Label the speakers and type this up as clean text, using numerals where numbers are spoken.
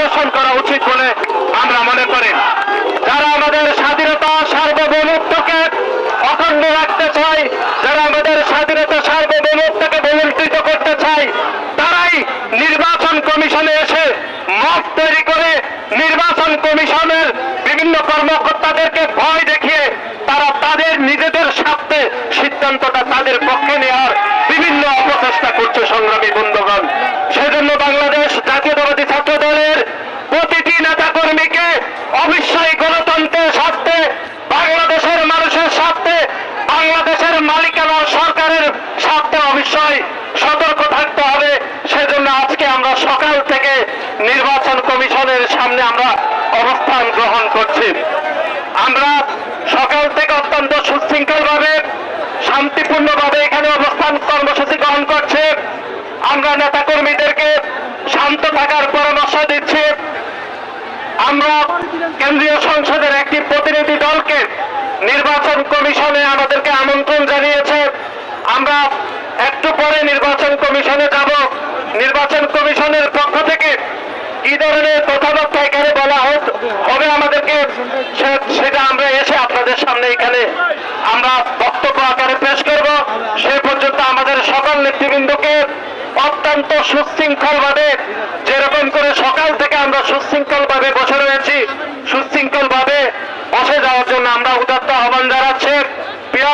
Speaker 1: প্রদর্শন করা উচিত বলে আমরা মনে করি। যারা আমাদের স্বাধীনতা সার্বভৌমত্বকে অখণ্ড রাখতে চায়, যারা আমাদের স্বাধীনতা সার্বভৌমত্বকে বলুণ্ঠিত করতে চায়, তারাই নির্বাচন কমিশনে এসে মত তৈরি করে নির্বাচন কমিশনের বিভিন্ন কর্মকর্তাদেরকে ভয় দেখিয়ে তারা তাদের নিজেদের স্বার্থে সিদ্ধান্তটা তাদের পক্ষে নেওয়ার বিভিন্ন অপচেষ্টা করছে। সংগ্রামী বন্ধুগণ, সেজন্য বাংলাদেশ জাতীয়তাবাদী ছাত্র দলের প্রতিটি নেতা কর্মীকে অবশ্যই গণতন্ত্রের স্বার্থে, বাংলাদেশের মানুষের স্বার্থে, বাংলাদেশের মালিকানা সরকারের স্বার্থে অবশ্যই সতর্ক থাকতে হবে। সেজন্য আজকে আমরা সকাল থেকে নির্বাচন কমিশনের সামনে আমরা অবস্থান গ্রহণ করছি। আমরা সকাল থেকে অত্যন্ত সুশৃঙ্খলভাবে শান্তিপূর্ণভাবে এখানে অবস্থান কর্মসূচি গ্রহণ করছে। আমরা নেতাকর্মীদেরকে শান্ত থাকার পরামর্শ দিচ্ছি। আমরা কেন্দ্রীয় সংসদের একটি প্রতিনিধি দলকে নির্বাচন কমিশনে আমাদেরকে আমন্ত্রণ জানিয়েছে। আমরা একটু পরে নির্বাচন কমিশনে যাব। নির্বাচন কমিশনের পক্ষ থেকে কি ধরনের কথাবার্তা এখানে বলা হবে আমাদেরকে সেটা আমরা এসে আপনাদের সামনে এখানে আমরা বক্তব্য আকারে পেশ করব। সে পর্যন্ত আমাদের সকল নেতৃবৃন্দকে অত্যন্ত সুশৃঙ্খল ভাবে, যেরকম করে সকাল থেকে আমরা সুশৃঙ্খল ভাবে বসে রয়েছি, সুশৃঙ্খল ভাবে বসে যাওয়ার জন্য আমরা উদাত্ত আহ্বান জানাচ্ছি।